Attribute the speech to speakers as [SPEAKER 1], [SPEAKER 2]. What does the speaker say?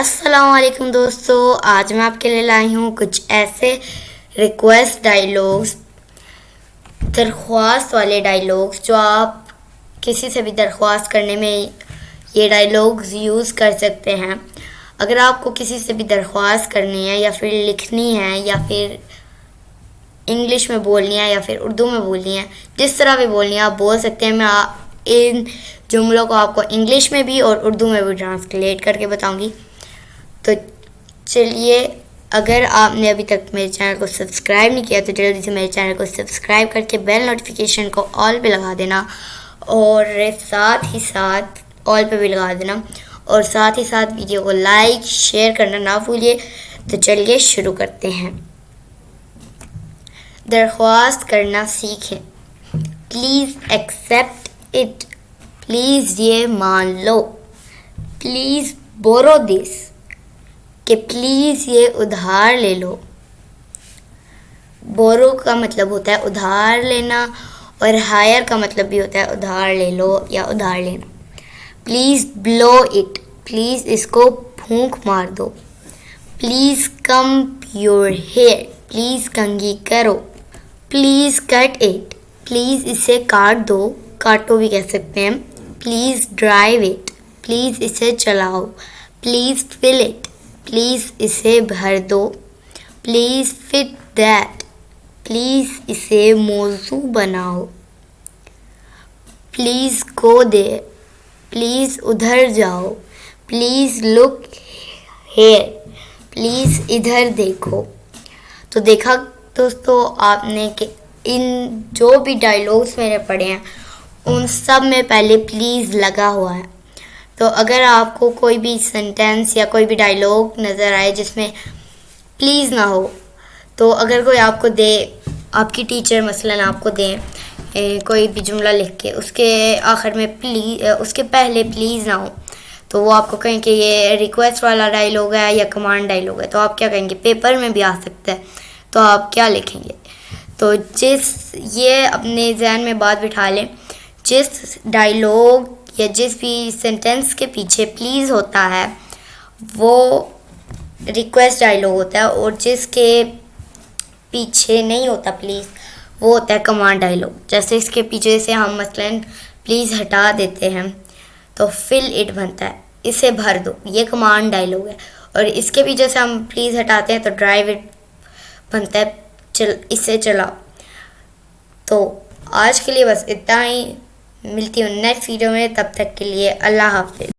[SPEAKER 1] السلام علیکم دوستو، آج میں آپ کے لیے لائی ہوں کچھ ایسے ریکویسٹ ڈائیلاگس، درخواست والے ڈائیلاگس جو آپ کسی سے بھی درخواست کرنے میں یہ ڈائیلاگز یوز کر سکتے ہیں. اگر آپ کو کسی سے بھی درخواست کرنی ہے یا پھر لکھنی ہے یا پھر انگلش میں بولنی ہے یا پھر اردو میں بولنی ہے، جس طرح بھی بولنی ہے آپ بول سکتے ہیں. میں ان جملوں کو آپ کو انگلش میں بھی اور اردو میں بھی ٹرانسلیٹ کر کے بتاؤں گی. تو چلیے، اگر آپ نے ابھی تک میرے چینل کو سبسکرائب نہیں کیا تو جلدی سے میرے چینل کو سبسکرائب کر کے بیل نوٹیفیکیشن کو آل پہ لگا دینا، اور ساتھ ہی ساتھ آل پہ بھی لگا دینا، اور ساتھ ہی ساتھ ویڈیو کو لائک شیئر کرنا نہ بھولیے. تو چلیے شروع کرتے ہیں. درخواست کرنا سیکھیں. Please accept it. پلیز یہ مان لو. پلیز بورو دس. کہ پلیز یہ ادھار لے لو. بورو کا مطلب ہوتا ہے ادھار لینا، اور ہائر کا مطلب بھی ہوتا ہے ادھار لے لو یا ادھار لینا. Please blow it. پلیز اس کو پھونک مار دو. Please comb your hair. Please کنگھی کرو. Please cut it. پلیز اسے کاٹ دو، کاٹو بھی کہہ سکتے ہیں. Please drive it. پلیز اسے چلاؤ. Please fill it. پلیز اسے بھر دو. Please fit that. پلیز اسے موزوں بناؤ. Please go there. پلیز ادھر جاؤ. Please look hair. پلیز ادھر دیکھو. تو دیکھا دوستو آپ نے کہ ان جو بھی ڈائیلاگس میں نے پڑھے ہیں ان سب میں پہلے پلیز لگا ہوا ہے. تو اگر آپ کو کوئی بھی سینٹینس یا کوئی بھی ڈائیلاگ نظر آئے جس میں پلیز نہ ہو، تو اگر کوئی آپ کو دے، آپ کی ٹیچر مثلاً آپ کو دیں کوئی بھی جملہ لکھ کے، اس کے آخر میں پلیز، اس کے پہلے پلیز نہ ہو، تو وہ آپ کو کہیں کہ یہ ریکویسٹ والا ڈائیلاگ ہے یا کمانڈ ڈائیلاگ ہے، تو آپ کیا کہیں گے؟ پیپر میں بھی آ سکتا ہے، تو آپ کیا لکھیں گے؟ تو یہ اپنے ذہن میں بات بٹھا لیں، جس ڈائیلاگ یا جس بھی سینٹینس کے پیچھے پلیز ہوتا ہے وہ ریکویسٹ ڈائیلاگ ہوتا ہے، اور جس کے پیچھے نہیں ہوتا پلیز وہ ہوتا ہے کمانڈ ڈائیلاگ. جیسے اس کے پیچھے سے ہم مثلاً پلیز ہٹا دیتے ہیں تو فل اٹ بنتا ہے، اسے بھر دو، یہ کمانڈ ڈائیلاگ ہے. اور اس کے پیچھے سے ہم پلیز ہٹاتے ہیں تو ڈرائیو اٹ بنتا ہے، اسے چلاؤ. تو آج کے لیے بس اتنا ہی. ملتی ہوں نیکسٹ ویڈیو میں، تب تک کے لیے اللہ حافظ.